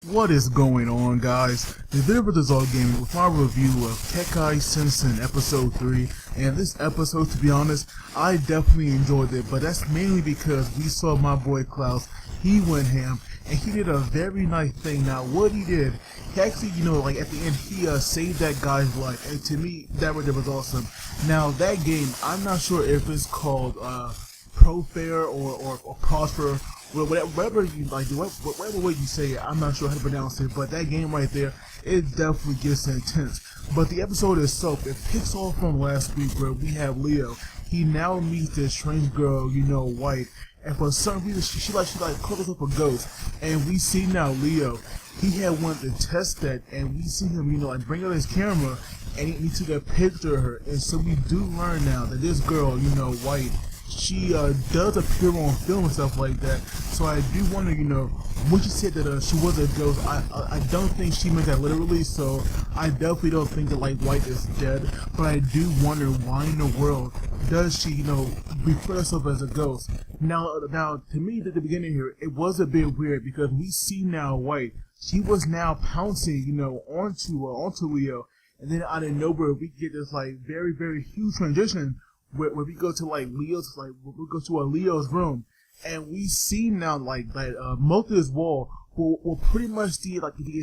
What is going on, guys? The Video Brothers All Gaming with my review of Kekkai Sensen Episode 3. And this episode, to be honest, I definitely enjoyed it, but that's mainly because we saw my boy Klaus. He went ham, and he did a very nice thing. Now, what he did, he actually, at the end, he saved that guy's life. And to me, that right there was awesome. Now, that game, I'm not sure if it's called Profair or Prosper. Well, whatever you like, whatever way you say it, I'm not sure how to pronounce it, but that game right there, it definitely gets intense. But the episode itself, it picks off from last week where we have Leo. He now meets this strange girl, White, and for some reason she calls herself a ghost. And we see now Leo, he had wanted to test that, and we see him, bring out his camera, and he took a picture of her. And so we do learn now that this girl, White, she does appear on film and stuff like that. So I do wonder, when she said that she was a ghost, I don't think she meant that literally. So I definitely don't think that White is dead. But I do wonder why in the world does she, refer herself as a ghost. Now to me at the beginning here, it was a bit weird because we see now White. She was now pouncing, onto Leo, and then out of nowhere we get this very, very huge transition. Where we go to Leo's we go to Leo's room, and we see now that most of this wall will pretty much the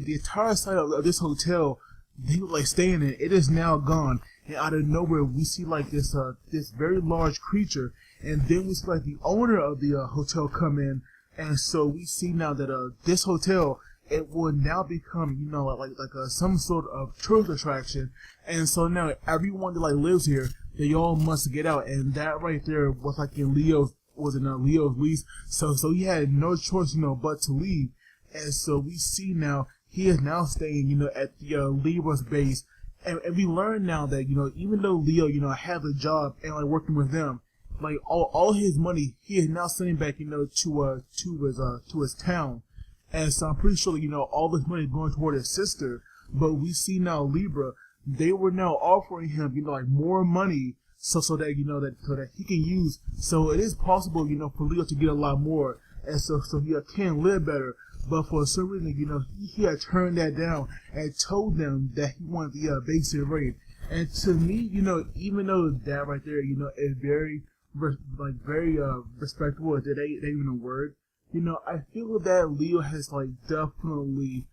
entire side of this hotel they were staying in. It is now gone, and out of nowhere we see this very large creature, and then we see the owner of the hotel come in, and so we see now that this hotel, it will now become some sort of tourist attraction, and so now everyone that lives here, they all must get out. And that right there was in Leo's lease, so he had no choice but to leave. And so we see now he is now staying at the Libra's base, and we learn now that even though Leo has a job and working with them, all his money he is now sending back to his town. And so I'm pretty sure all this money is going toward his sister. But we see now Libra, they were now offering him more money so that he can use. So it is possible for Leo to get a lot more, and so he can live better. But for some reason he had turned that down and told them that he wanted the basic rate. And to me even though that right there is very respectable, if that ain't even a word. I feel that Leo has definitely,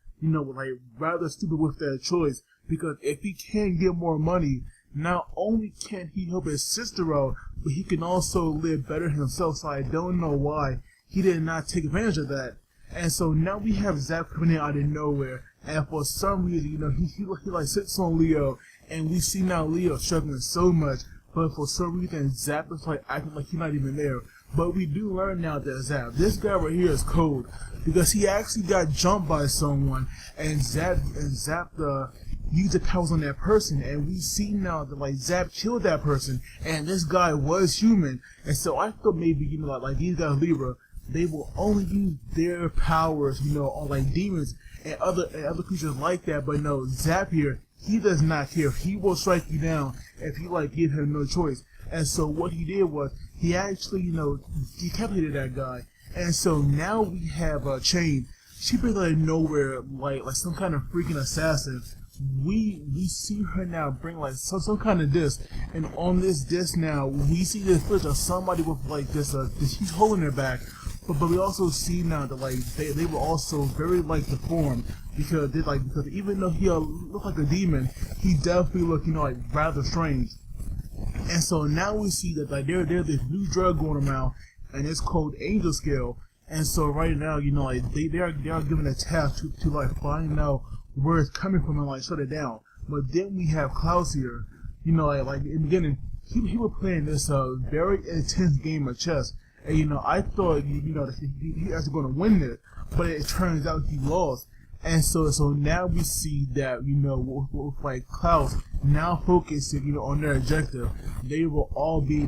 rather stupid with that choice, because if he can get more money, not only can he help his sister out, but he can also live better himself. So I don't know why he did not take advantage of that. And so now we have Zap coming in out of nowhere, and for some reason, he sits on Leo, and we see now Leo struggling so much, but for some reason Zap is acting like he's not even there. But we do learn now that Zap, this guy right here is cold, because he actually got jumped by someone, and Zap used the powers on that person, and we see now that Zap killed that person, and this guy was human. And so I thought maybe these guys Libra, they will only use their powers on demons and other creatures like that. But no, Zap here, he does not care. He will strike you down if you give him no choice. And so what he did was he actually decapitated that guy. And so now we have Chain. She brings out of nowhere like some kind of freaking assassin. We see her now bring some kind of disc, and on this disc now we see this footage of somebody with this huge hole in their back. But we also see now that they were also very deformed, because even though he looked like a demon, he definitely looked rather strange. And so now we see that there's this new drug going around, and it's called Angel Scale. And so right now they are given a task to find out where it's coming from and shut it down. But then we have Klaus here. In the beginning he was playing this very intense game of chess, and I thought that he was going to win this, but it turns out he lost. And so now we see that with Klaus now focusing on their objective, they will all be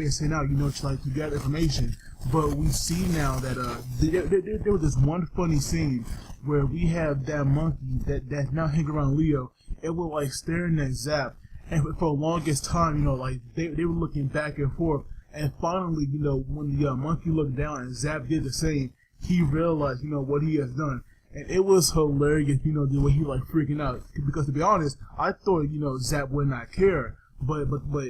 sent out to gather information. But we see now that there was this one funny scene where we have that monkey that's now hanging around Leo. It was staring at Zap, and for the longest time they were looking back and forth. And finally when the monkey looked down and Zap did the same, he realized what he has done. and it was hilarious, the way he like freaking out. Because to be honest, I thought, Zap would not care. But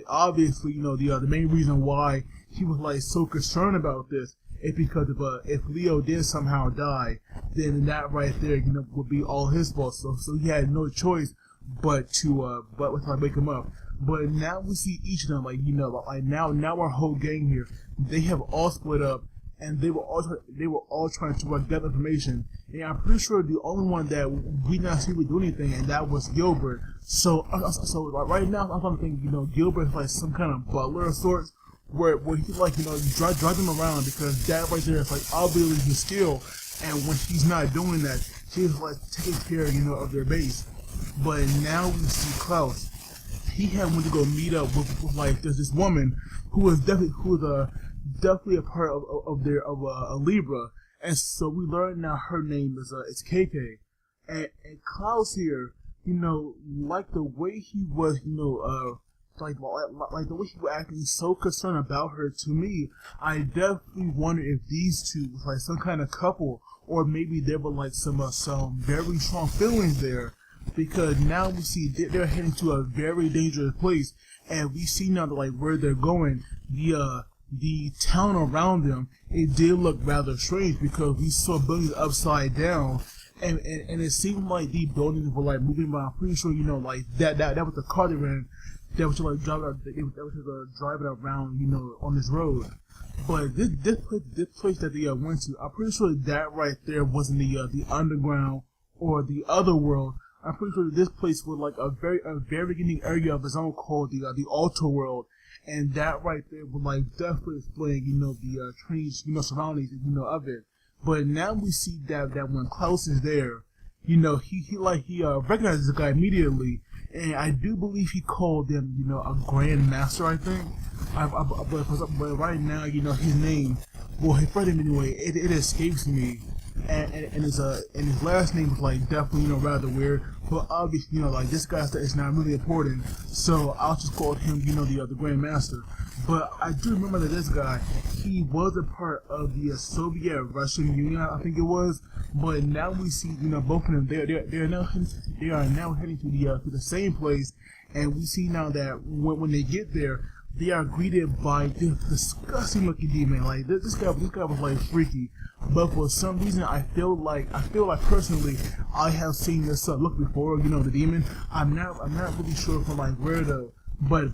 obviously, the main reason why he was like so concerned about this is because if Leo did somehow die, then that right there, would be all his fault. So he had no choice but to wake him up. But now we see each of them, like now our whole gang here, they have all split up, and they were all trying to get information. And I'm pretty sure the only one that we not see would do anything, and that was Gilbert. So right now I'm thinking, Gilbert is like some kind of butler of sorts, where he like drive them around, because that right there is like obviously his skill. And when he's not doing that, he's like taking care, of their base. But now we see Klaus. He had went to go meet up with like there's this woman who is definitely a part of a Libra, and so we learn now her name is KK, and Klaus here, like the way he was, like the way he was acting so concerned about her. To me, I definitely wonder if these two was like some kind of couple, or maybe there were like some very strong feelings there. Because now we see they're heading to a very dangerous place, and we see now that like where they're going, the town around them, it did look rather strange, because we saw buildings upside down, and it seemed like the buildings were like moving by. I'm pretty sure like that was the car they were in, that was like driving around on this road. But this place that they went to, I'm pretty sure that right there wasn't the underground or the other world. I'm pretty sure this place was like a very unique area of its own called the Altar World, and that right there would like definitely explain the strange surroundings of it. But now we see that when Klaus is there, he recognizes the guy immediately, and I do believe he called them a Grand Master, I think. But right now his name, well, his first name anyway, it escapes me. And his last name was like definitely rather weird, but obviously like this guy is not really important, so I'll just call him the Grand Master. But I do remember that this guy, he was a part of the Soviet Russian Union, I think it was. But now we see both of them, they are now heading to the same place, and we see now that when they get there, they are greeted by this disgusting looking demon. Like this guy was like freaky. But for some reason, I feel like personally, I have seen this look before. The demon. I'm not really sure from like where though. But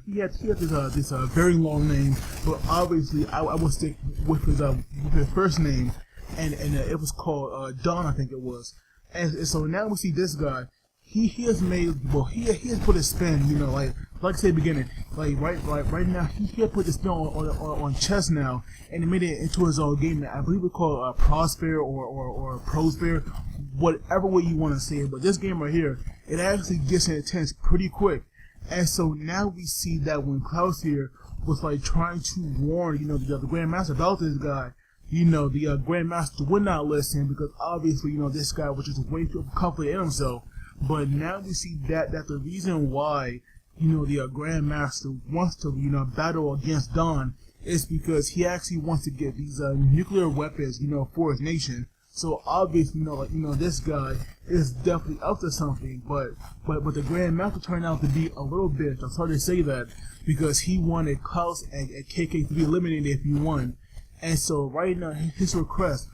he had this very long name. But obviously, I would stick with his first name, and it was called Don, I think it was. And so now we see this guy. He has put a spin, like I said at the beginning, like right now he has put the spin on chess now, and he made it into his own game. I believe it's called Prosper or Prosper, whatever way you want to say it. But this game right here, it actually gets intense pretty quick. And so now we see that when Klaus here was like trying to warn, the Grandmaster about this guy, the Grandmaster would not listen, because obviously, this guy was just way too confident in himself. But now we see that the reason why, the Grandmaster wants to, battle against Don is because he actually wants to get these nuclear weapons, for his nation. So obviously, this guy is definitely up to something. But the Grandmaster turned out to be a little bitch. I'm sorry to say that, because he wanted Klaus and KK to be eliminated if he won. And so right now, his request,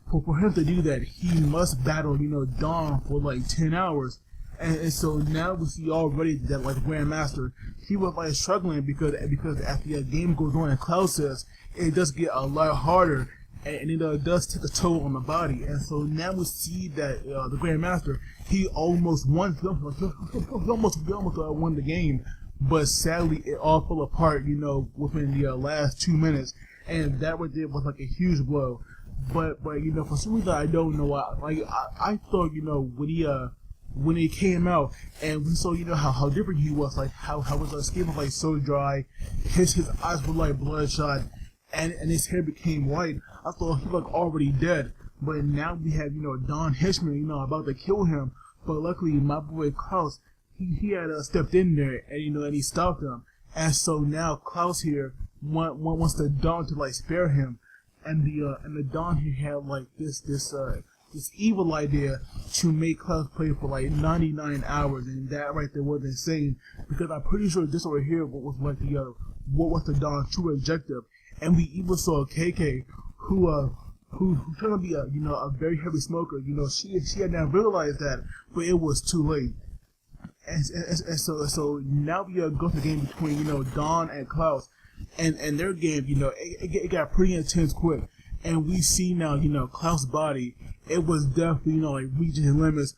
for him to do that, he must battle, Don for like 10 hours. And so now we see already that like the Grandmaster, he was like struggling because as the game goes on, and Klaus says, it does get a lot harder, and it does take a toll on the body. And so now we see that the Grandmaster, he almost won the game, but sadly it all fell apart, within the last 2 minutes, and that right there was like a huge blow. But for some reason I don't know, I thought when he came out and we saw how different he was, like how his skin was like so dry, his eyes were like bloodshot, and his hair became white. I thought he was like already dead. But now we have Don Hirschman about to kill him, but luckily my boy Klaus, he had stepped in there and he stopped him. And so now Klaus here wants the Don to like spare him. And the Don here had like this this evil idea to make Klaus play for like 99 hours, and that right there was insane, because I'm pretty sure this over here was like the what was the Don's true objective. And we even saw KK, who turned to be a very heavy smoker. She had now realized that, but it was too late. And so now we go to the game between Don and Klaus, and their game it got pretty intense quick. And we see now Klaus' body, it was definitely like reaching his limits,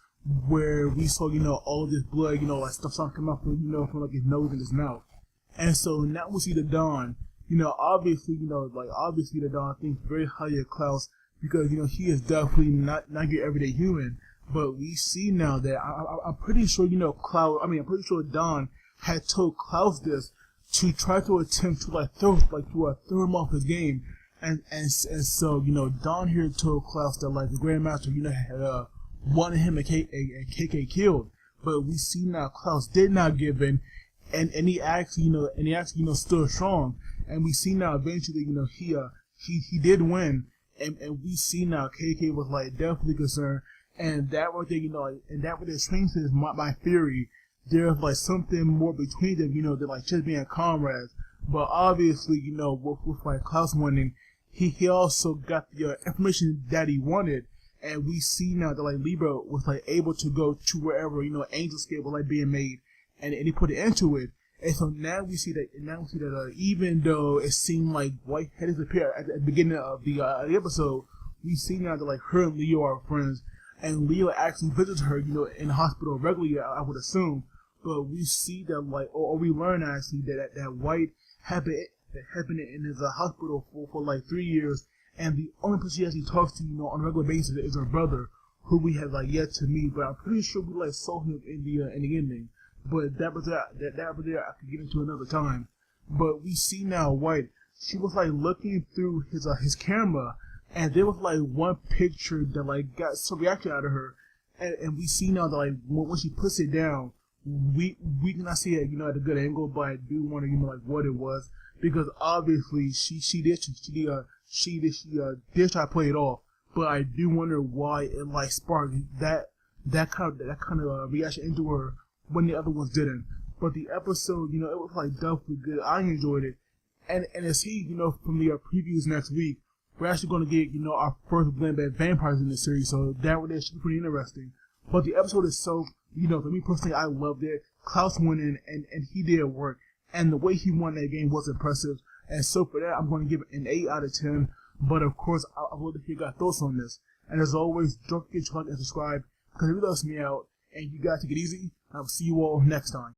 where we saw all of this blood like stuff starting to come out from like his nose and his mouth. And so now we see the Don. Obviously the Don thinks very highly of Klaus, because he is definitely not your everyday human. But we see now that I'm pretty sure I'm pretty sure Don had told Klaus this to try to attempt to throw him off his game. And so Don here told Klaus that the Grandmaster had wanted him and KK killed. But we see now Klaus did not give in, and he actually stood strong. And we see now eventually he did win, and we see now KK was definitely concerned, and that right there and that right there strengthens my theory. There's something more between them than just being comrades. But obviously with Klaus winning, he also got the information that he wanted, and we see now that Libra was able to go to wherever Angel Skate was being made, and he put it into it. And so now we see that even though it seemed like White had disappeared at the beginning of the episode, we see now that her and Leo are friends, and Leo actually visits her in the hospital regularly, I would assume. But we see that or we learn actually that White had been in his hospital for 3 years, and the only person she actually talks to on a regular basis is her brother, who we have yet to meet. But I'm pretty sure we saw him in the ending. But that was there I could get into another time. But we see now White, she was looking through his camera, and there was one picture that got some reaction out of her, and we see now that when she puts it down, we cannot see it at a good angle, but I do wonder what it was, because obviously she did try to play it off, but I do wonder why it sparked that kind of reaction into her when the other ones didn't. But the episode, it was definitely good. I enjoyed it. And as from the previews next week, we're actually going to get, our first blend at vampires in this series, so that one should be pretty interesting. But the episode is so, for me personally, I loved it. Klaus went in, and he did work. And the way he won that game was impressive. And so for that, I'm going to give it an 8 out of 10. But of course, I would love to hear your thoughts on this. And as always, don't forget to like and subscribe, because it really helps me out. And you guys take it easy. I will see you all next time.